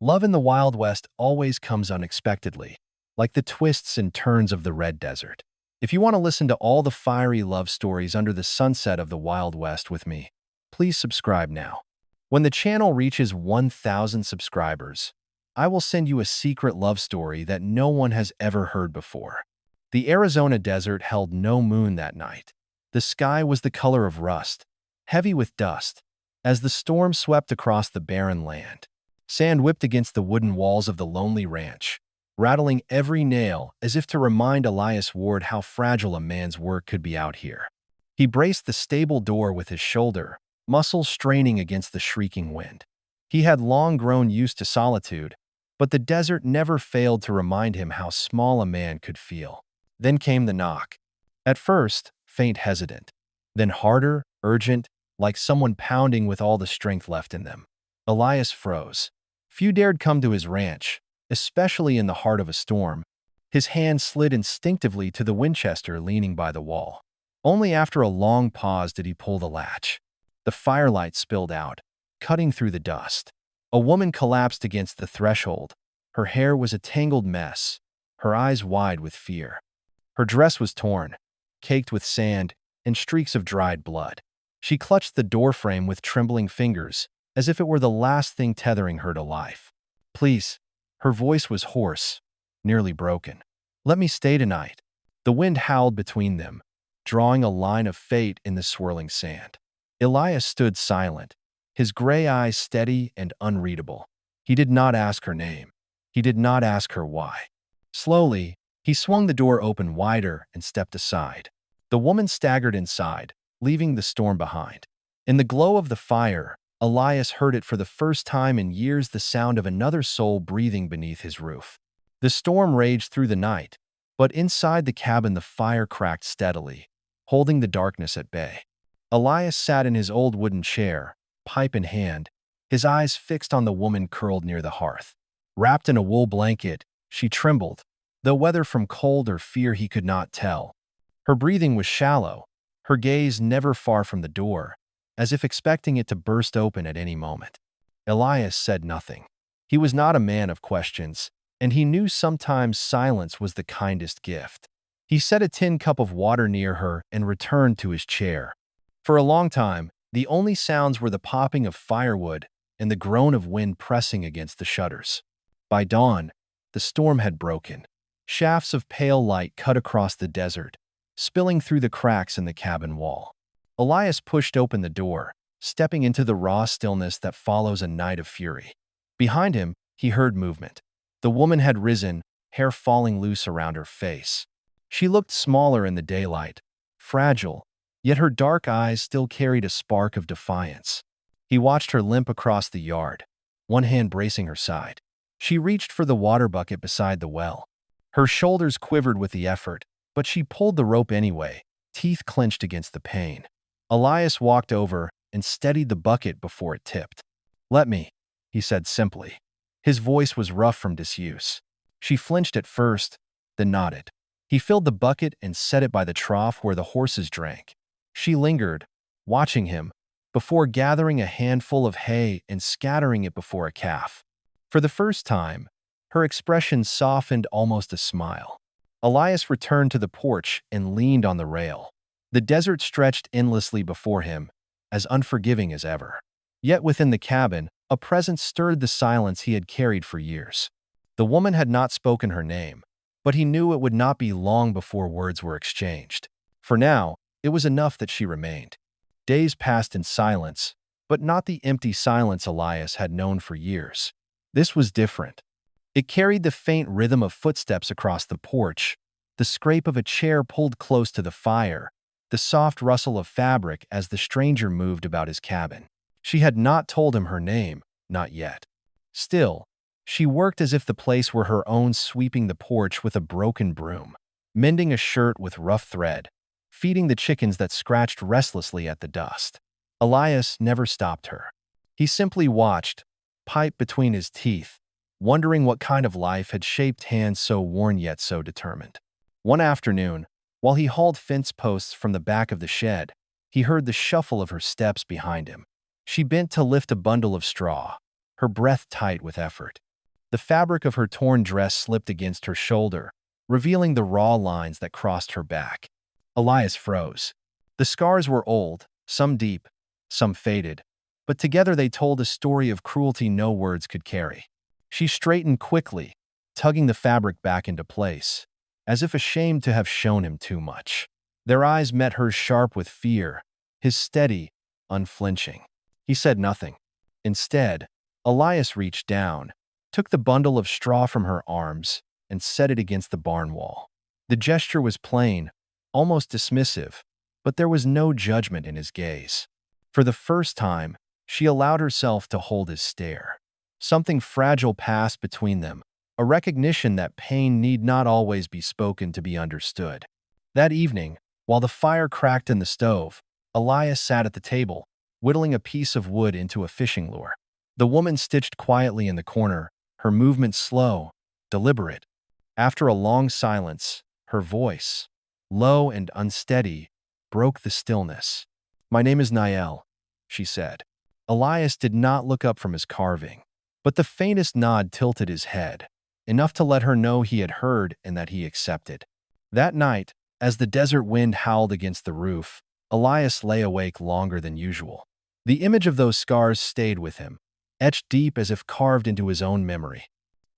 Love in the Wild West always comes unexpectedly, like the twists and turns of the Red Desert. If you want to listen to all the fiery love stories under the sunset of the Wild West with me, please subscribe now. When the channel reaches 1,000 subscribers, I will send you a secret love story that no one has ever heard before. The Arizona desert held no moon that night. The sky was the color of rust, heavy with dust, as the storm swept across the barren land. Sand whipped against the wooden walls of the lonely ranch, rattling every nail as if to remind Elias Ward how fragile a man's work could be out here. He braced the stable door with his shoulder, muscles straining against the shrieking wind. He had long grown used to solitude, but the desert never failed to remind him how small a man could feel. Then came the knock. At first, faint, hesitant. Then harder, urgent, like someone pounding with all the strength left in them. Elias froze. Few dared come to his ranch, especially in the heart of a storm. His hand slid instinctively to the Winchester leaning by the wall. Only after a long pause did he pull the latch. The firelight spilled out, cutting through the dust. A woman collapsed against the threshold. Her hair was a tangled mess, her eyes wide with fear. Her dress was torn, caked with sand and streaks of dried blood. She clutched the doorframe with trembling fingers, as if it were the last thing tethering her to life. "Please." Her voice was hoarse, nearly broken. "Let me stay tonight." The wind howled between them, drawing a line of fate in the swirling sand. Elias stood silent, his gray eyes steady and unreadable. He did not ask her name. He did not ask her why. Slowly, he swung the door open wider and stepped aside. The woman staggered inside, leaving the storm behind. In the glow of the fire, Elias heard it for the first time in years, the sound of another soul breathing beneath his roof. The storm raged through the night, but inside the cabin the fire cracked steadily, holding the darkness at bay. Elias sat in his old wooden chair, pipe in hand, his eyes fixed on the woman curled near the hearth. Wrapped in a wool blanket, she trembled, though whether from cold or fear he could not tell. Her breathing was shallow, her gaze never far from the door, as if expecting it to burst open at any moment. Elias said nothing. He was not a man of questions, and he knew sometimes silence was the kindest gift. He set a tin cup of water near her and returned to his chair. For a long time, the only sounds were the popping of firewood and the groan of wind pressing against the shutters. By dawn, the storm had broken. Shafts of pale light cut across the desert, spilling through the cracks in the cabin wall. Elias pushed open the door, stepping into the raw stillness that follows a night of fury. Behind him, he heard movement. The woman had risen, hair falling loose around her face. She looked smaller in the daylight, fragile, yet her dark eyes still carried a spark of defiance. He watched her limp across the yard, one hand bracing her side. She reached for the water bucket beside the well. Her shoulders quivered with the effort, but she pulled the rope anyway, teeth clenched against the pain. Elias walked over and steadied the bucket before it tipped. "Let me," he said simply. His voice was rough from disuse. She flinched at first, then nodded. He filled the bucket and set it by the trough where the horses drank. She lingered, watching him, before gathering a handful of hay and scattering it before a calf. For the first time, her expression softened almost a smile. Elias returned to the porch and leaned on the rail. The desert stretched endlessly before him, as unforgiving as ever. Yet within the cabin, a presence stirred the silence he had carried for years. The woman had not spoken her name, but he knew it would not be long before words were exchanged. For now, it was enough that she remained. Days passed in silence, but not the empty silence Elias had known for years. This was different. It carried the faint rhythm of footsteps across the porch, the scrape of a chair pulled close to the fire, the soft rustle of fabric as the stranger moved about his cabin. She had not told him her name, not yet. Still, she worked as if the place were her own, sweeping the porch with a broken broom, mending a shirt with rough thread, feeding the chickens that scratched restlessly at the dust. Elias never stopped her. He simply watched, pipe between his teeth, wondering what kind of life had shaped hands so worn yet so determined. One afternoon, while he hauled fence posts from the back of the shed, he heard the shuffle of her steps behind him. She bent to lift a bundle of straw, her breath tight with effort. The fabric of her torn dress slipped against her shoulder, revealing the raw lines that crossed her back. Elias froze. The scars were old, some deep, some faded, but together they told a story of cruelty no words could carry. She straightened quickly, tugging the fabric back into place, as if ashamed to have shown him too much. Their eyes met hers sharp with fear, his steady, unflinching. He said nothing. Instead, Elias reached down, took the bundle of straw from her arms, and set it against the barn wall. The gesture was plain, almost dismissive, but there was no judgment in his gaze. For the first time, she allowed herself to hold his stare. Something fragile passed between them, a recognition that pain need not always be spoken to be understood. That evening, while the fire cracked in the stove, Elias sat at the table, whittling a piece of wood into a fishing lure. The woman stitched quietly in the corner, her movements slow, deliberate. After a long silence, her voice, low and unsteady, broke the stillness. "My name is Niall," she said. Elias did not look up from his carving, but the faintest nod tilted his head, enough to let her know he had heard and that he accepted. That night, as the desert wind howled against the roof, Elias lay awake longer than usual. The image of those scars stayed with him, etched deep as if carved into his own memory.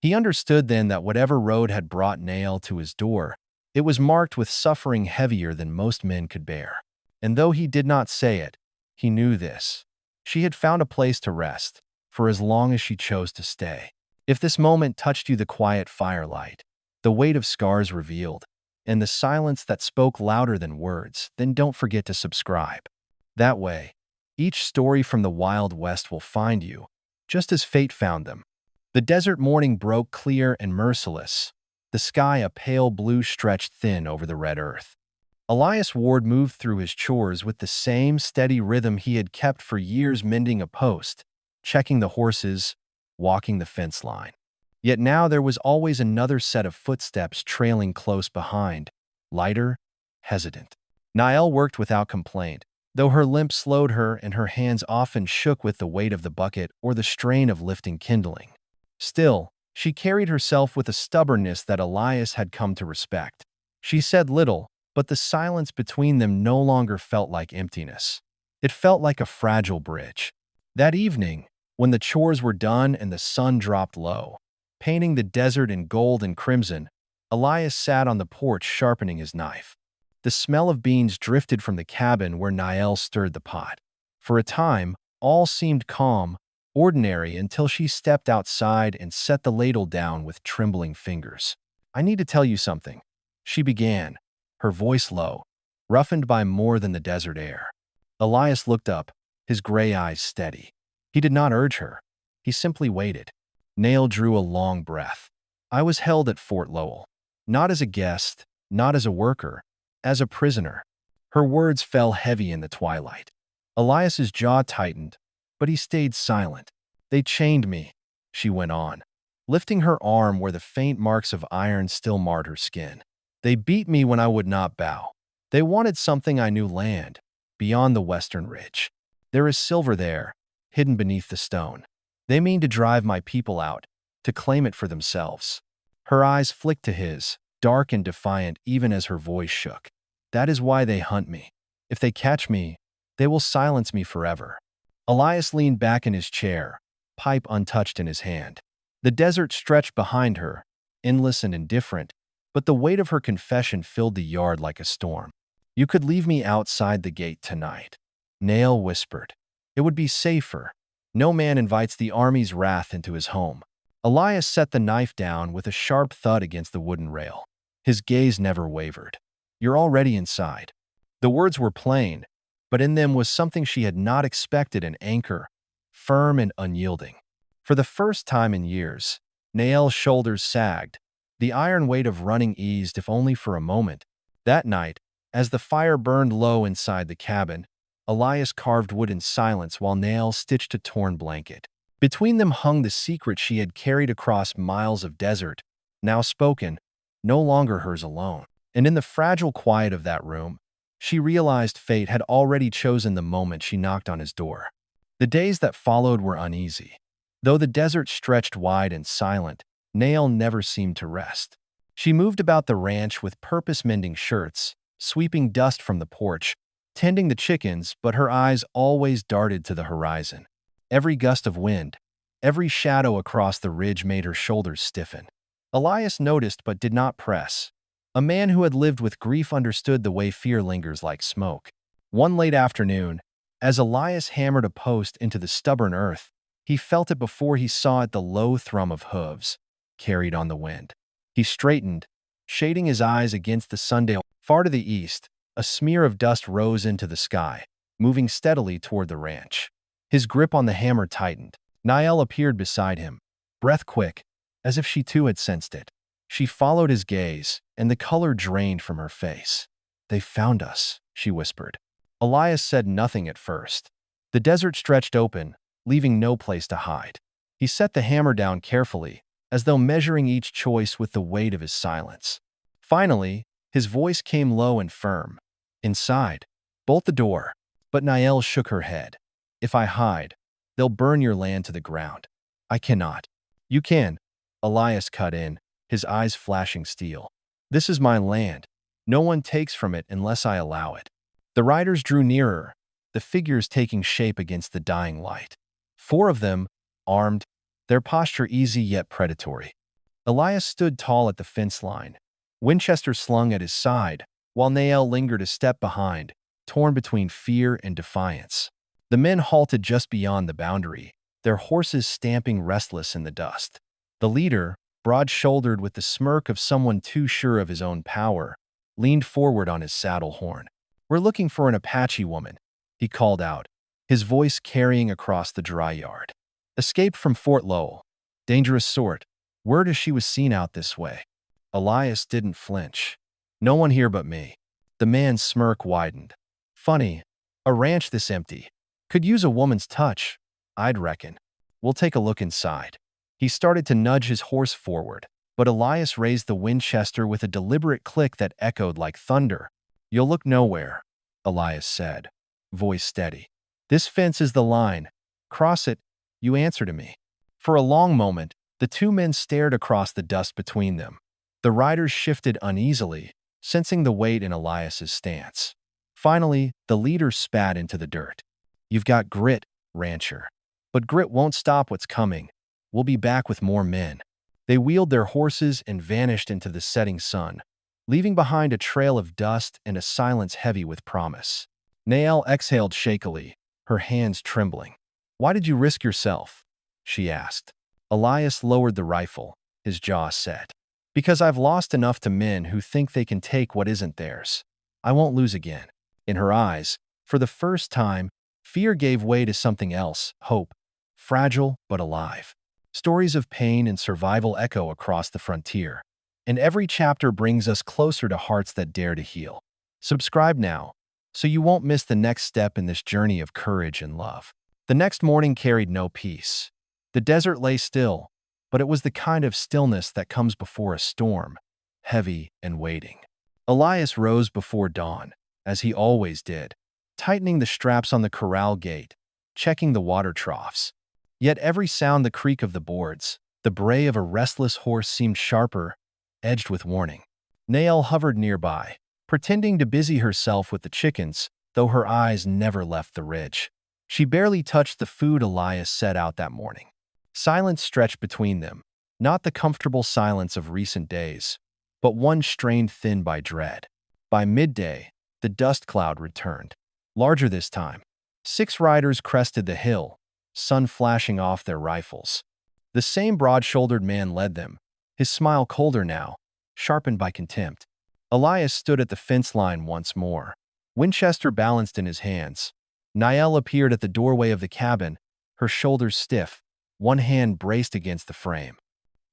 He understood then that whatever road had brought Nael to his door, it was marked with suffering heavier than most men could bear. And though he did not say it, he knew this. She had found a place to rest, for as long as she chose to stay. If this moment touched you, the quiet firelight, the weight of scars revealed, and the silence that spoke louder than words, then don't forget to subscribe. That way, each story from the Wild West will find you, just as fate found them. The desert morning broke clear and merciless, the sky a pale blue stretched thin over the red earth. Elias Ward moved through his chores with the same steady rhythm he had kept for years, mending a post, checking the horses, walking the fence line. Yet now there was always another set of footsteps trailing close behind, lighter, hesitant. Niall worked without complaint, though her limp slowed her and her hands often shook with the weight of the bucket or the strain of lifting kindling. Still, she carried herself with a stubbornness that Elias had come to respect. She said little, but the silence between them no longer felt like emptiness. It felt like a fragile bridge. That evening, when the chores were done and the sun dropped low, painting the desert in gold and crimson, Elias sat on the porch sharpening his knife. The smell of beans drifted from the cabin where Niall stirred the pot. For a time, all seemed calm, ordinary, until she stepped outside and set the ladle down with trembling fingers. "I need to tell you something," she began, her voice low, roughened by more than the desert air. Elias looked up, his gray eyes steady. He did not urge her. He simply waited. Nail drew a long breath. "I was held at Fort Lowell. Not as a guest, not as a worker, as a prisoner." Her words fell heavy in the twilight. Elias's jaw tightened, but he stayed silent. "They chained me," she went on, lifting her arm where the faint marks of iron still marred her skin. "They beat me when I would not bow. They wanted something I knew: land, beyond the western ridge. There is silver there, hidden beneath the stone. They mean to drive my people out, to claim it for themselves." Her eyes flicked to his, dark and defiant even as her voice shook. "That is why they hunt me. If they catch me, they will silence me forever." Elias leaned back in his chair, pipe untouched in his hand. The desert stretched behind her, endless and indifferent, but the weight of her confession filled the yard like a storm. "You could leave me outside the gate tonight," Nail whispered. "It would be safer. No man invites the army's wrath into his home." Elias set the knife down with a sharp thud against the wooden rail. His gaze never wavered. "You're already inside." The words were plain, but in them was something she had not expected: an anchor, firm and unyielding. For the first time in years, Nael's shoulders sagged. The iron weight of running eased, if only for a moment. That night, as the fire burned low inside the cabin, Elias carved wood in silence while Nael stitched a torn blanket. Between them hung the secret she had carried across miles of desert, now spoken, no longer hers alone. And in the fragile quiet of that room, she realized fate had already chosen the moment she knocked on his door. The days that followed were uneasy. Though the desert stretched wide and silent, Nael never seemed to rest. She moved about the ranch with purpose, mending shirts, sweeping dust from the porch, tending the chickens, but her eyes always darted to the horizon. Every gust of wind, every shadow across the ridge made her shoulders stiffen. Elias noticed but did not press. A man who had lived with grief understood the way fear lingers like smoke. One late afternoon, as Elias hammered a post into the stubborn earth, he felt it before he saw it, the low thrum of hooves carried on the wind. He straightened, shading his eyes against the sundial. Far to the east, a smear of dust rose into the sky, moving steadily toward the ranch. His grip on the hammer tightened. Niall appeared beside him, breath quick, as if she too had sensed it. She followed his gaze, and the color drained from her face. "They found us," she whispered. Elias said nothing at first. The desert stretched open, leaving no place to hide. He set the hammer down carefully, as though measuring each choice with the weight of his silence. Finally, his voice came low and firm. "Inside. Bolt the door." But Niall shook her head. "If I hide, they'll burn your land to the ground." "I cannot." "You can," Elias cut in, his eyes flashing steel. "This is my land. No one takes from it unless I allow it." The riders drew nearer, the figures taking shape against the dying light. 4 of them, armed, their posture easy yet predatory. Elias stood tall at the fence line, Winchester slung at his side, while Nael lingered a step behind, torn between fear and defiance. The men halted just beyond the boundary, their horses stamping restless in the dust. The leader, broad-shouldered with the smirk of someone too sure of his own power, leaned forward on his saddle horn. "We're looking for an Apache woman," he called out, his voice carrying across the dry yard. "Escaped from Fort Lowell. Dangerous sort. Word is she was seen out this way." Elias didn't flinch. "No one here but me." The man's smirk widened. "Funny, a ranch this empty. Could use a woman's touch, I'd reckon. We'll take a look inside." He started to nudge his horse forward, but Elias raised the Winchester with a deliberate click that echoed like thunder. "You'll look nowhere," Elias said, voice steady. "This fence is the line. Cross it, you answer to me." For a long moment, the 2 men stared across the dust between them. The riders shifted uneasily, sensing the weight in Elias's stance. Finally, the leader spat into the dirt. "You've got grit, rancher. But grit won't stop what's coming. We'll be back with more men." They wheeled their horses and vanished into the setting sun, leaving behind a trail of dust and a silence heavy with promise. Nael exhaled shakily, her hands trembling. "Why did you risk yourself?" she asked. Elias lowered the rifle, his jaw set. "Because I've lost enough to men who think they can take what isn't theirs. I won't lose again." In her eyes, for the first time, fear gave way to something else, hope, fragile but alive. Stories of pain and survival echo across the frontier, and every chapter brings us closer to hearts that dare to heal. Subscribe now, so you won't miss the next step in this journey of courage and love. The next morning carried no peace. The desert lay still, but it was the kind of stillness that comes before a storm, heavy and waiting. Elias rose before dawn, as he always did, tightening the straps on the corral gate, checking the water troughs. Yet every sound, the creak of the boards, the bray of a restless horse seemed sharper, edged with warning. Nael hovered nearby, pretending to busy herself with the chickens, though her eyes never left the ridge. She barely touched the food Elias set out that morning. Silence stretched between them, not the comfortable silence of recent days, but one strained thin by dread. By midday, the dust cloud returned, larger this time. 6 riders crested the hill, sun flashing off their rifles. The same broad-shouldered man led them, his smile colder now, sharpened by contempt. Elias stood at the fence line once more, Winchester balanced in his hands. Niall appeared at the doorway of the cabin, her shoulders stiff, one hand braced against the frame.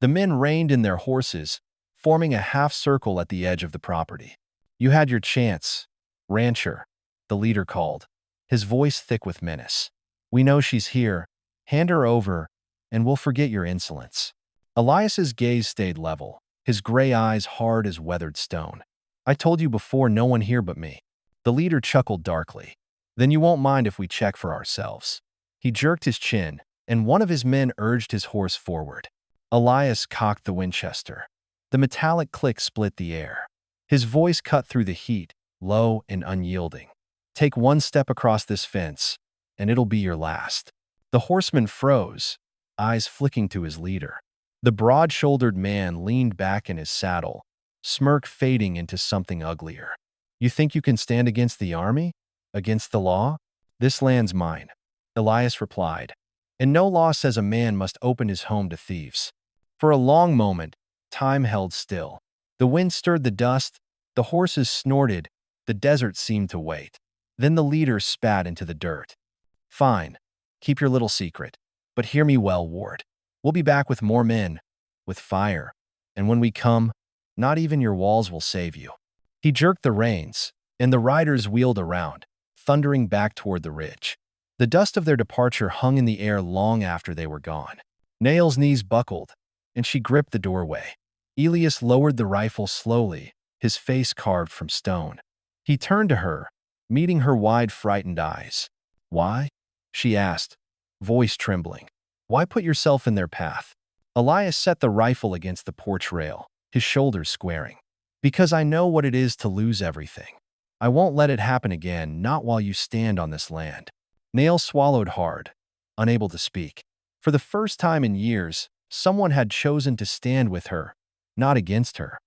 The men reined in their horses, forming a half-circle at the edge of the property. "You had your chance, rancher," the leader called, his voice thick with menace. "We know she's here. Hand her over, and we'll forget your insolence." Elias's gaze stayed level, his gray eyes hard as weathered stone. "I told you before, no one here but me." The leader chuckled darkly. "Then you won't mind if we check for ourselves." He jerked his chin, and one of his men urged his horse forward. Elias cocked the Winchester. The metallic click split the air. His voice cut through the heat, low and unyielding. "Take one step across this fence, and it'll be your last." The horseman froze, eyes flicking to his leader. The broad-shouldered man leaned back in his saddle, smirk fading into something uglier. "You think you can stand against the army? Against the law?" "This land's mine," Elias replied. "And no law says a man must open his home to thieves." For a long moment, time held still. The wind stirred the dust, the horses snorted, the desert seemed to wait. Then the leader spat into the dirt. "Fine. Keep your little secret. But hear me well, Ward. We'll be back with more men, with fire. And when we come, not even your walls will save you." He jerked the reins, and the riders wheeled around, thundering back toward the ridge. The dust of their departure hung in the air long after they were gone. Nail's knees buckled, and she gripped the doorway. Elias lowered the rifle slowly, his face carved from stone. He turned to her, meeting her wide, frightened eyes. "Why?" she asked, voice trembling. "Why put yourself in their path?" Elias set the rifle against the porch rail, his shoulders squaring. "Because I know what it is to lose everything. I won't let it happen again, not while you stand on this land." Nail swallowed hard, unable to speak. For the first time in years, someone had chosen to stand with her, not against her.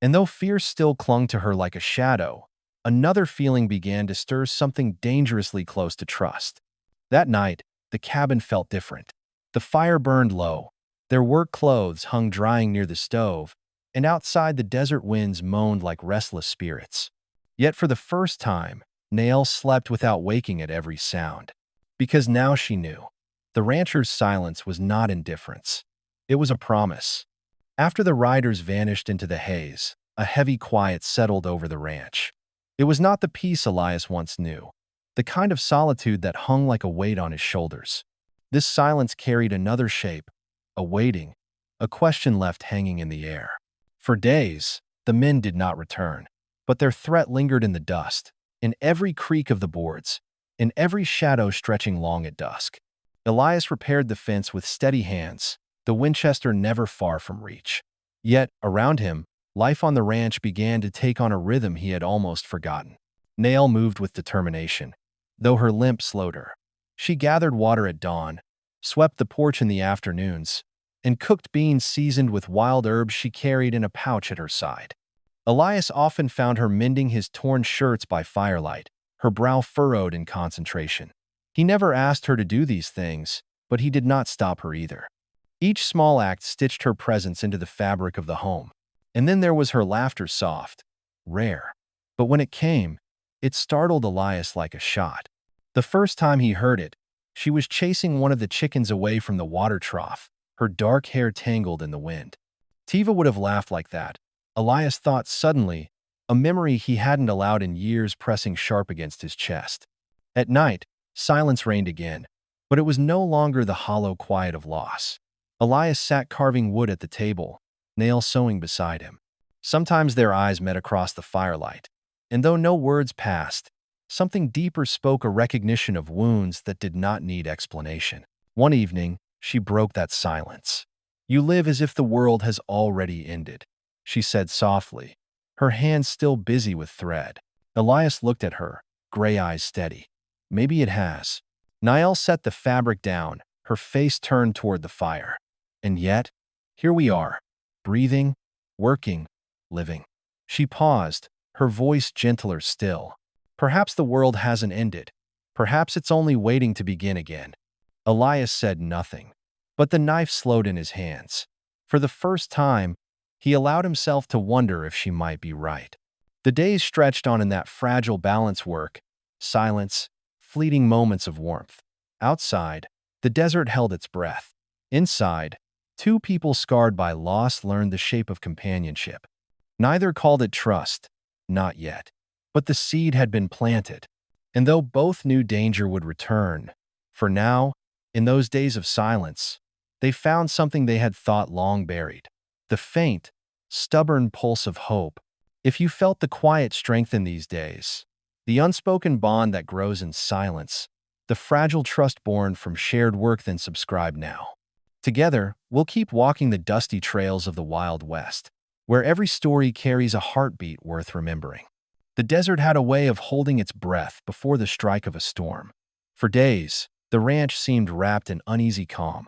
And though fear still clung to her like a shadow, another feeling began to stir, something dangerously close to trust. That night, the cabin felt different. The fire burned low. Their work clothes hung drying near the stove, and outside the desert winds moaned like restless spirits. Yet for the first time, Nail slept without waking at every sound. Because now she knew. The rancher's silence was not indifference. It was a promise. After the riders vanished into the haze, a heavy quiet settled over the ranch. It was not the peace Elias once knew, the kind of solitude that hung like a weight on his shoulders. This silence carried another shape, a waiting, a question left hanging in the air. For days, the men did not return, but their threat lingered in the dust, in every creak of the boards, in every shadow stretching long at dusk. Elias repaired the fence with steady hands, the Winchester never far from reach. Yet, around him, life on the ranch began to take on a rhythm he had almost forgotten. Nail moved with determination, though her limp slowed her. She gathered water at dawn, swept the porch in the afternoons, and cooked beans seasoned with wild herbs she carried in a pouch at her side. Elias often found her mending his torn shirts by firelight, her brow furrowed in concentration. He never asked her to do these things, but he did not stop her either. Each small act stitched her presence into the fabric of the home. And then there was her laughter, soft, rare. But when it came, it startled Elias like a shot. The first time he heard it, she was chasing one of the chickens away from the water trough, her dark hair tangled in the wind. Tiva would have laughed like that, Elias thought suddenly, a memory he hadn't allowed in years pressing sharp against his chest. At night, silence reigned again, but it was no longer the hollow quiet of loss. Elias sat carving wood at the table, Nail sewing beside him. Sometimes their eyes met across the firelight, and though no words passed, something deeper spoke, a recognition of wounds that did not need explanation. One evening, she broke that silence. "You live as if the world has already ended," she said softly, her hands still busy with thread. Elias looked at her, gray eyes steady. "Maybe it has." Niall set the fabric down, her face turned toward the fire. "And yet, here we are, breathing, working, living." She paused, her voice gentler still. "Perhaps the world hasn't ended. Perhaps it's only waiting to begin again." Elias said nothing, but the knife slowed in his hands. For the first time, he allowed himself to wonder if she might be right. The days stretched on in that fragile balance work, silence, fleeting moments of warmth. Outside, the desert held its breath. Inside, two people scarred by loss learned the shape of companionship. Neither called it trust, not yet. But the seed had been planted. And though both knew danger would return, for now, in those days of silence, they found something they had thought long buried. The faint, stubborn pulse of hope. If you felt the quiet strength in these days, the unspoken bond that grows in silence, the fragile trust born from shared work. Then subscribe now. Together, we'll keep walking the dusty trails of the Wild West, where every story carries a heartbeat worth remembering. The desert had a way of holding its breath before the strike of a storm. For days, the ranch seemed wrapped in uneasy calm.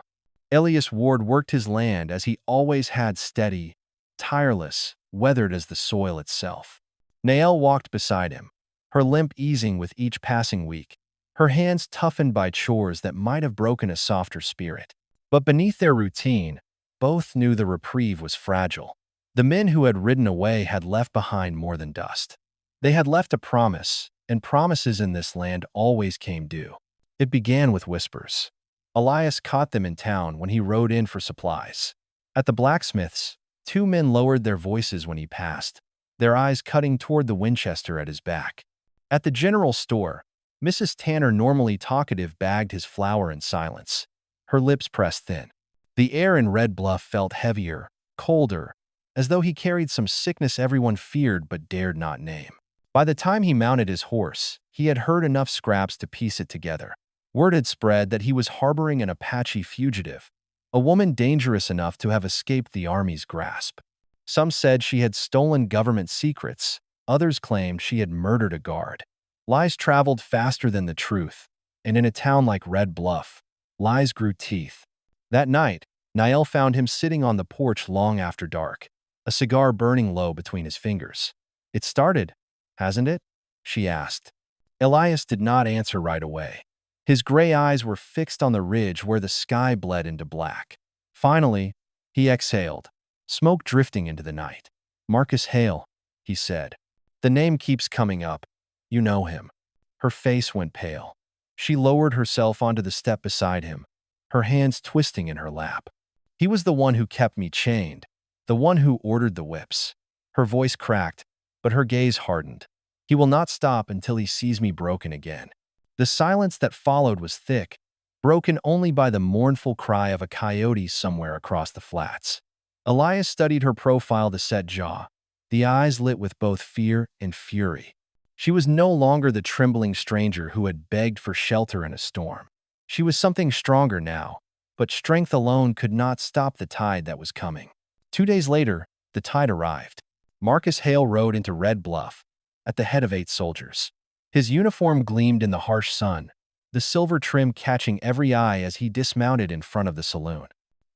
Elias Ward worked his land as he always had, steady, tireless, weathered as the soil itself. Nael walked beside him, her limp easing with each passing week, her hands toughened by chores that might have broken a softer spirit. But beneath their routine, both knew the reprieve was fragile. The men who had ridden away had left behind more than dust. They had left a promise, and promises in this land always came due. It began with whispers. Elias caught them in town when he rode in for supplies. At the blacksmith's, two men lowered their voices when he passed, their eyes cutting toward the Winchester at his back. At the general store, Mrs. Tanner, normally talkative, bagged his flour in silence, her lips pressed thin. The air in Red Bluff felt heavier, colder, as though he carried some sickness everyone feared but dared not name. By the time he mounted his horse, he had heard enough scraps to piece it together. Word had spread that he was harboring an Apache fugitive, a woman dangerous enough to have escaped the Army's grasp. Some said she had stolen government secrets, others claimed she had murdered a guard. Lies traveled faster than the truth, and in a town like Red Bluff, lies grew teeth. That night, Nael found him sitting on the porch long after dark, a cigar burning low between his fingers. "It started, hasn't it?" she asked. Elias did not answer right away. His gray eyes were fixed on the ridge where the sky bled into black. Finally, he exhaled, smoke drifting into the night. "Marcus Hale," he said. "The name keeps coming up. You know him." Her face went pale. She lowered herself onto the step beside him, her hands twisting in her lap. "He was the one who kept me chained, the one who ordered the whips." Her voice cracked, but her gaze hardened. "He will not stop until he sees me broken again." The silence that followed was thick, broken only by the mournful cry of a coyote somewhere across the flats. Elias studied her profile, the set jaw, the eyes lit with both fear and fury. She was no longer the trembling stranger who had begged for shelter in a storm. She was something stronger now, but strength alone could not stop the tide that was coming. 2 days later, the tide arrived. Marcus Hale rode into Red Bluff, at the head of 8 soldiers. His uniform gleamed in the harsh sun, the silver trim catching every eye as he dismounted in front of the saloon.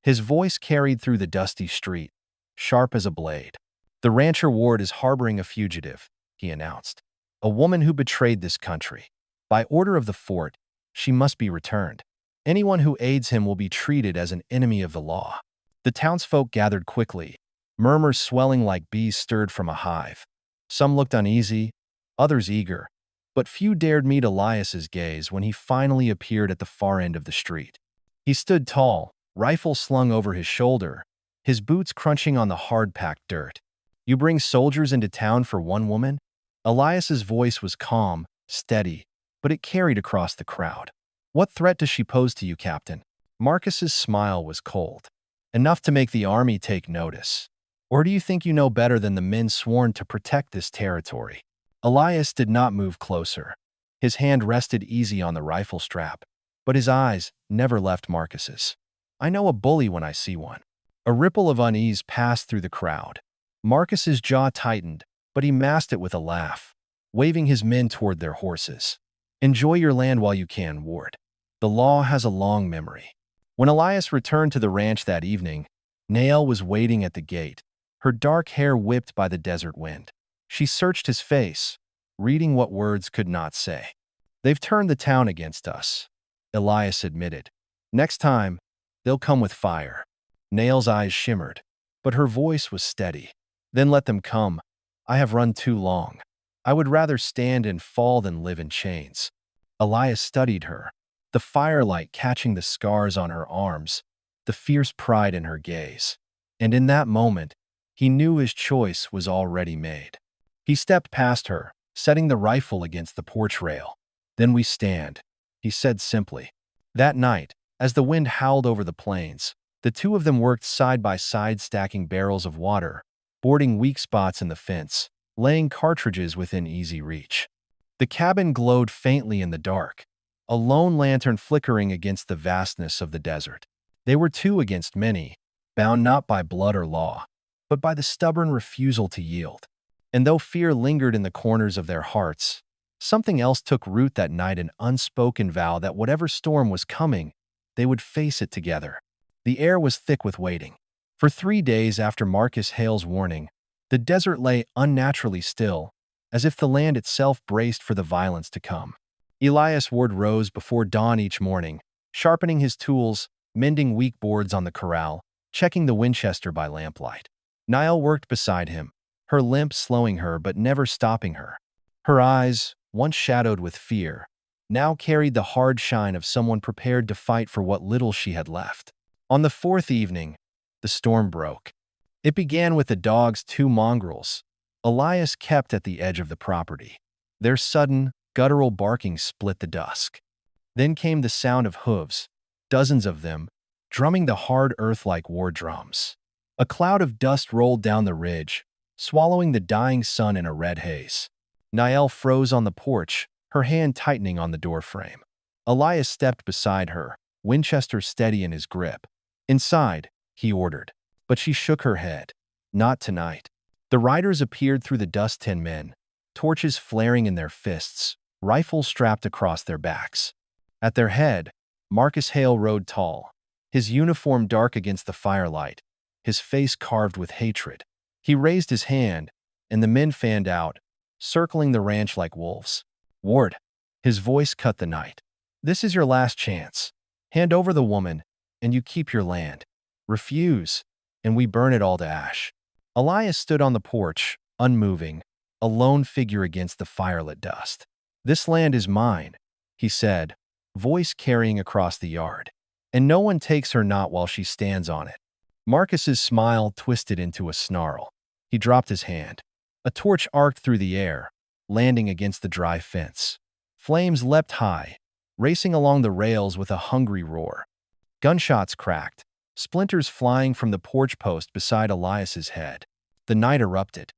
His voice carried through the dusty street, sharp as a blade. "The rancher Ward is harboring a fugitive," he announced. "A woman who betrayed this country. By order of the fort, she must be returned. Anyone who aids him will be treated as an enemy of the law." The townsfolk gathered quickly, murmurs swelling like bees stirred from a hive. Some looked uneasy, others eager, but few dared meet Elias's gaze when he finally appeared at the far end of the street. He stood tall, rifle slung over his shoulder, his boots crunching on the hard-packed dirt. "You bring soldiers into town for one woman?" Elias's voice was calm, steady, but it carried across the crowd. "What threat does she pose to you, Captain?" Marcus's smile was cold. "Enough to make the army take notice. Or do you think you know better than the men sworn to protect this territory?" Elias did not move closer. His hand rested easy on the rifle strap, but his eyes never left Marcus's. "I know a bully when I see one." A ripple of unease passed through the crowd. Marcus's jaw tightened, but he masked it with a laugh, waving his men toward their horses. "Enjoy your land while you can, Ward. The law has a long memory." When Elias returned to the ranch that evening, Nael was waiting at the gate, her dark hair whipped by the desert wind. She searched his face, reading what words could not say. "They've turned the town against us," Elias admitted. "Next time, they'll come with fire." Nael's eyes shimmered, but her voice was steady. "Then let them come. I have run too long. I would rather stand and fall than live in chains." Elias studied her, the firelight catching the scars on her arms, the fierce pride in her gaze. And in that moment, he knew his choice was already made. He stepped past her, setting the rifle against the porch rail. "Then we stand," he said simply. That night, as the wind howled over the plains, the two of them worked side by side, stacking barrels of water, boarding weak spots in the fence, laying cartridges within easy reach. The cabin glowed faintly in the dark, a lone lantern flickering against the vastness of the desert. They were two against many, bound not by blood or law, but by the stubborn refusal to yield. And though fear lingered in the corners of their hearts, something else took root that night, an unspoken vow that whatever storm was coming, they would face it together. The air was thick with waiting. For 3 days after Marcus Hale's warning, the desert lay unnaturally still, as if the land itself braced for the violence to come. Elias Ward rose before dawn each morning, sharpening his tools, mending weak boards on the corral, checking the Winchester by lamplight. Niall worked beside him, her limp slowing her but never stopping her. Her eyes, once shadowed with fear, now carried the hard shine of someone prepared to fight for what little she had left. On the fourth evening, the storm broke. It began with the dog's two mongrels, Elias kept at the edge of the property. Their sudden, guttural barking split the dusk. Then came the sound of hooves, dozens of them, drumming the hard earth like war drums. A cloud of dust rolled down the ridge, swallowing the dying sun in a red haze. Niall froze on the porch, her hand tightening on the doorframe. Elias stepped beside her, Winchester steady in his grip. "Inside," he ordered, but she shook her head. "Not tonight." The riders appeared through the dust, 10 men, torches flaring in their fists, rifles strapped across their backs. At their head, Marcus Hale rode tall, his uniform dark against the firelight, his face carved with hatred. He raised his hand, and the men fanned out, circling the ranch like wolves. "Ward," his voice cut the night. "This is your last chance. Hand over the woman, and you keep your land. Refuse, and we burn it all to ash." Elias stood on the porch, unmoving, a lone figure against the firelit dust. "This land is mine," he said, voice carrying across the yard, "and no one takes her not while she stands on it." Marcus's smile twisted into a snarl. He dropped his hand. A torch arced through the air, landing against the dry fence. Flames leapt high, racing along the rails with a hungry roar. Gunshots cracked, splinters flying from the porch post beside Elias's head. The night erupted.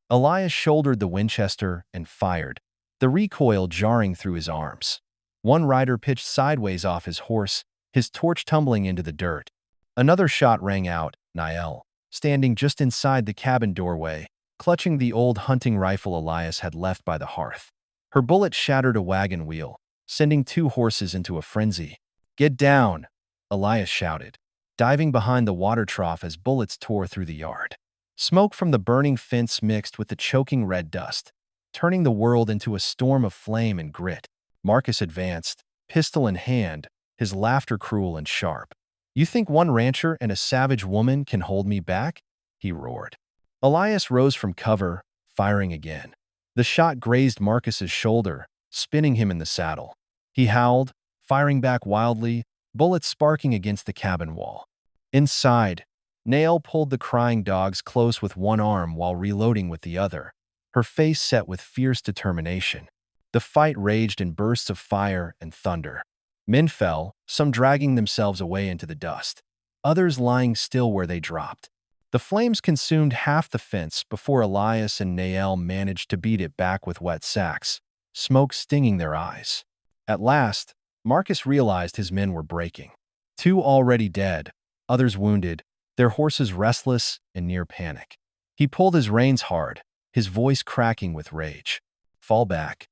Elias shouldered the Winchester and fired, the recoil jarring through his arms. One rider pitched sideways off his horse, his torch tumbling into the dirt. Another shot rang out, Niall, standing just inside the cabin doorway, clutching the old hunting rifle Elias had left by the hearth. Her bullet shattered a wagon wheel, sending 2 horses into a frenzy. "Get down!" Elias shouted, diving behind the water trough as bullets tore through the yard. Smoke from the burning fence mixed with the choking red dust, turning the world into a storm of flame and grit. Marcus advanced, pistol in hand, his laughter cruel and sharp. "You think one rancher and a savage woman can hold me back?" he roared. Elias rose from cover, firing again. The shot grazed Marcus's shoulder, spinning him in the saddle. He howled, firing back wildly, bullets sparking against the cabin wall. Inside, Nail pulled the crying dogs close with one arm while reloading with the other, her face set with fierce determination. The fight raged in bursts of fire and thunder. Men fell, some dragging themselves away into the dust, others lying still where they dropped. The flames consumed half the fence before Elias and Nael managed to beat it back with wet sacks, smoke stinging their eyes. At last, Marcus realized his men were breaking. 2 already dead, others wounded, their horses restless and near panic. He pulled his reins hard, his voice cracking with rage. Fall back,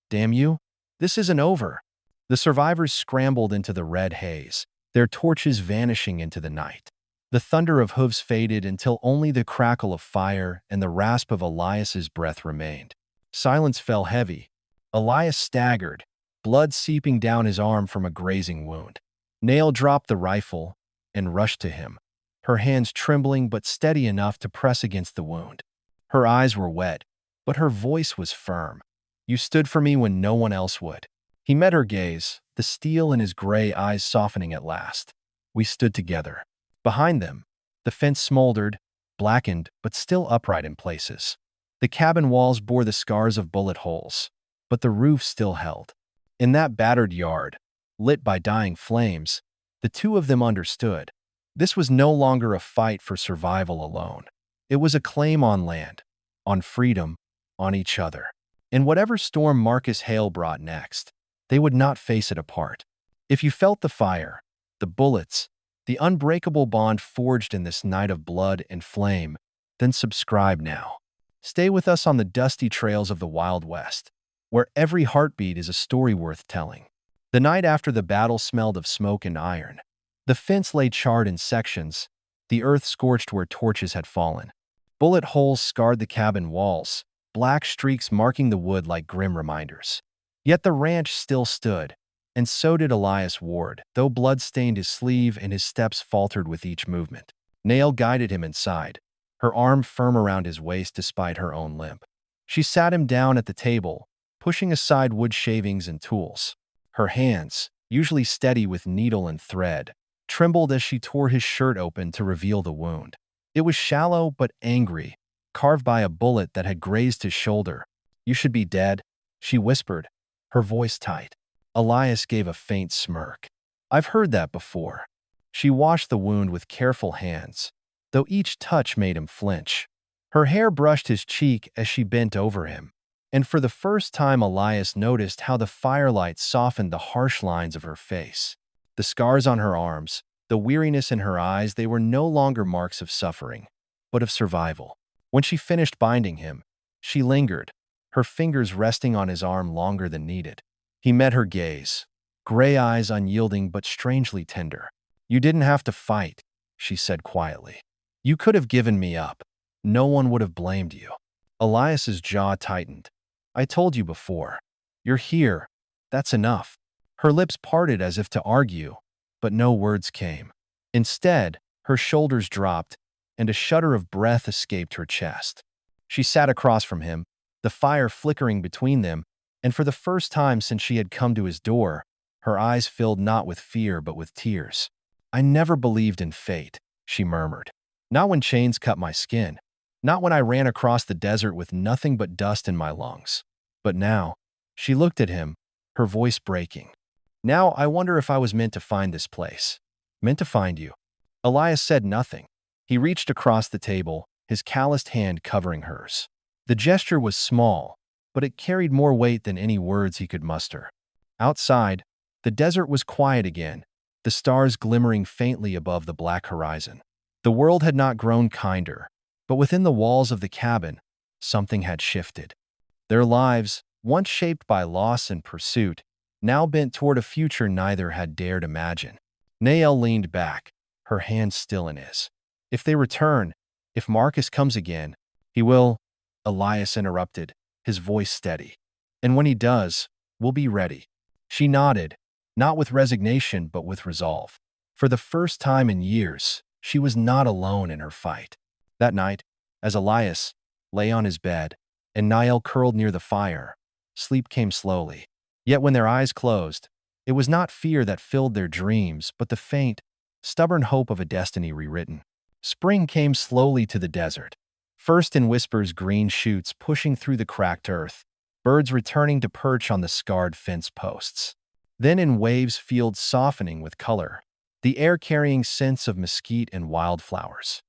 damn you! This isn't over." The survivors scrambled into the red haze, their torches vanishing into the night. The thunder of hooves faded until only the crackle of fire and the rasp of Elias's breath remained. Silence fell heavy. Elias staggered, blood seeping down his arm from a grazing wound. Nail dropped the rifle and rushed to him, her hands trembling but steady enough to press against the wound. Her eyes were wet, but her voice was firm. "You stood for me when no one else would." He met her gaze, the steel in his gray eyes softening at last. "We stood together." Behind them, the fence smoldered, blackened but still upright in places. The cabin walls bore the scars of bullet holes, but the roof still held. In that battered yard, lit by dying flames, the 2 of them understood. This was no longer a fight for survival alone. It was a claim on land, on freedom, on each other. And whatever storm Marcus Hale brought next, they would not face it apart. If you felt the fire, the bullets, the unbreakable bond forged in this night of blood and flame, then subscribe now. Stay with us on the dusty trails of the Wild West, where every heartbeat is a story worth telling. The night after the battle smelled of smoke and iron. The fence lay charred in sections, the earth scorched where torches had fallen. Bullet holes scarred the cabin walls, black streaks marking the wood like grim reminders. Yet the ranch still stood, and so did Elias Ward, though blood stained his sleeve and his steps faltered with each movement. Nail guided him inside, her arm firm around his waist despite her own limp. She sat him down at the table, pushing aside wood shavings and tools. Her hands, usually steady with needle and thread, trembled as she tore his shirt open to reveal the wound. It was shallow but angry, carved by a bullet that had grazed his shoulder. "You should be dead," she whispered, her voice tight. Elias gave a faint smirk. "I've heard that before." She washed the wound with careful hands, though each touch made him flinch. Her hair brushed his cheek as she bent over him, and for the first time Elias noticed how the firelight softened the harsh lines of her face. The scars on her arms, the weariness in her eyes, they were no longer marks of suffering, but of survival. When she finished binding him, she lingered, her fingers resting on his arm longer than needed. He met her gaze, gray eyes unyielding but strangely tender. "You didn't have to fight," she said quietly. "You could have given me up. No one would have blamed you." Elias's jaw tightened. "I told you before. You're here. That's enough." Her lips parted as if to argue, but no words came. Instead, her shoulders dropped, and a shudder of breath escaped her chest. She sat across from him, the fire flickering between them, and for the first time since she had come to his door, her eyes filled not with fear but with tears. "I never believed in fate," she murmured. "Not when chains cut my skin. Not when I ran across the desert with nothing but dust in my lungs. But now," she looked at him, her voice breaking. "Now I wonder if I was meant to find this place. Meant to find you." Elias said nothing. He reached across the table, his calloused hand covering hers. The gesture was small, but it carried more weight than any words he could muster. Outside, the desert was quiet again, the stars glimmering faintly above the black horizon. The world had not grown kinder, but within the walls of the cabin, something had shifted. Their lives, once shaped by loss and pursuit, now bent toward a future neither had dared imagine. Nael leaned back, her hand still in his. "If they return, if Marcus comes again, he will," Elias interrupted, his voice steady. "And when he does, we'll be ready." She nodded, not with resignation but with resolve. For the first time in years, she was not alone in her fight. That night, as Elias lay on his bed and Nael curled near the fire, sleep came slowly. Yet when their eyes closed, it was not fear that filled their dreams, but the faint, stubborn hope of a destiny rewritten. Spring came slowly to the desert, first in whispers, green shoots pushing through the cracked earth, birds returning to perch on the scarred fence posts. Then in waves, fields softening with color, the air carrying scents of mesquite and wildflowers.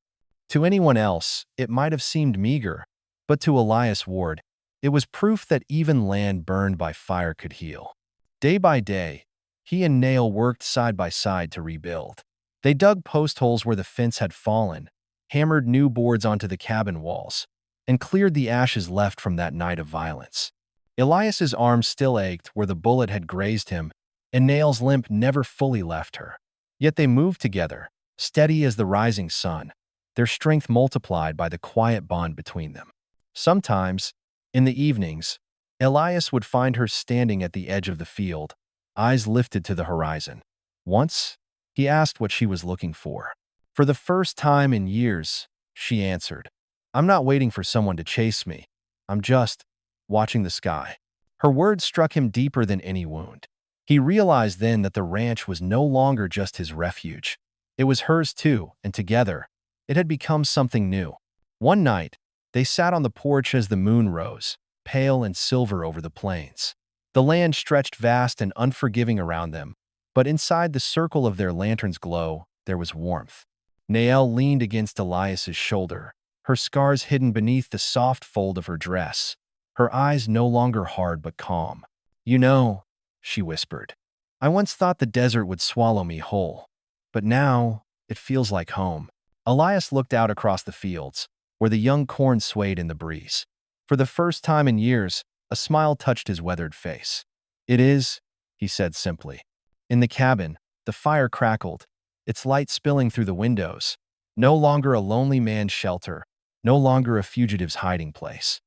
To anyone else, it might have seemed meager, but to Elias Ward, it was proof that even land burned by fire could heal. Day by day, he and Nael worked side by side to rebuild. They dug post holes where the fence had fallen, hammered new boards onto the cabin walls, and cleared the ashes left from that night of violence. Elias's arm still ached where the bullet had grazed him, and Nael's limp never fully left her. Yet they moved together, steady as the rising sun, their strength multiplied by the quiet bond between them. Sometimes, in the evenings, Elias would find her standing at the edge of the field, eyes lifted to the horizon. Once, he asked what she was looking for. For the first time in years, she answered, "I'm not waiting for someone to chase me. I'm just watching the sky." Her words struck him deeper than any wound. He realized then that the ranch was no longer just his refuge. It was hers too, and together, it had become something new. One night, they sat on the porch as the moon rose, pale and silver over the plains. The land stretched vast and unforgiving around them, but inside the circle of their lantern's glow, there was warmth. Nael leaned against Elias's shoulder, her scars hidden beneath the soft fold of her dress, her eyes no longer hard but calm. "You know," she whispered. I once thought the desert would swallow me whole, but now it feels like home. Elias looked out across the fields, where the young corn swayed in the breeze. For the first time in years, a smile touched his weathered face. It is, he said simply. In the cabin, the fire crackled, its light spilling through the windows. No longer a lonely man's shelter, no longer a fugitive's hiding place.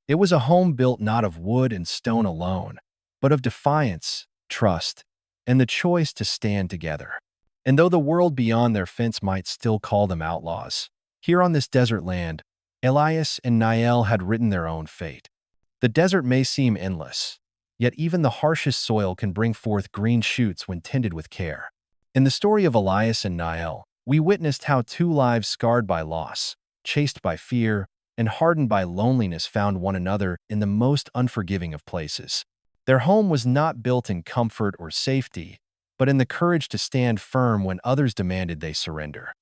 It was a home built not of wood and stone alone, but of defiance, trust, and the choice to stand together. And though the world beyond their fence might still call them outlaws, here on this desert land, Elias and Nael had written their own fate. The desert may seem endless, yet even the harshest soil can bring forth green shoots when tended with care. In the story of Elias and Nael, we witnessed how two lives scarred by loss, chased by fear, and hardened by loneliness found one another in the most unforgiving of places. Their home was not built in comfort or safety, but in the courage to stand firm when others demanded they surrender.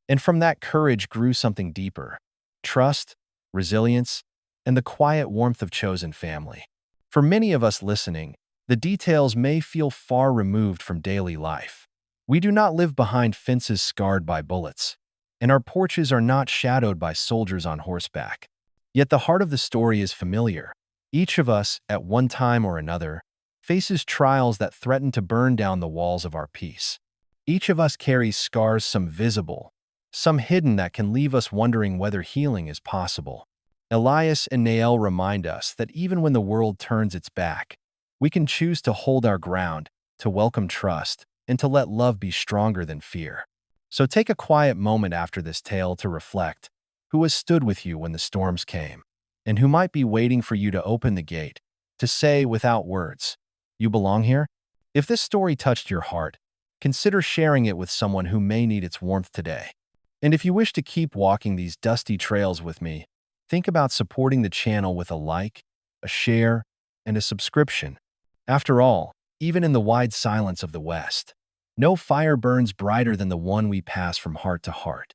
And from that courage grew something deeper: trust, resilience, and the quiet warmth of chosen family. For many of us listening, the details may feel far removed from daily life. We do not live behind fences scarred by bullets, and our porches are not shadowed by soldiers on horseback. Yet the heart of the story is familiar. Each of us, at one time or another, faces trials that threaten to burn down the walls of our peace. Each of us carries scars, some visible, some hidden, that can leave us wondering whether healing is possible. Elias and Nael remind us that even when the world turns its back, we can choose to hold our ground, to welcome trust, and to let love be stronger than fear. So take a quiet moment after this tale to reflect: who has stood with you when the storms came, and who might be waiting for you to open the gate, to say without words, "You belong here"? If this story touched your heart, consider sharing it with someone who may need its warmth today. And if you wish to keep walking these dusty trails with me, think about supporting the channel with a like, a share, and a subscription. After all, even in the wide silence of the West, no fire burns brighter than the one we pass from heart to heart.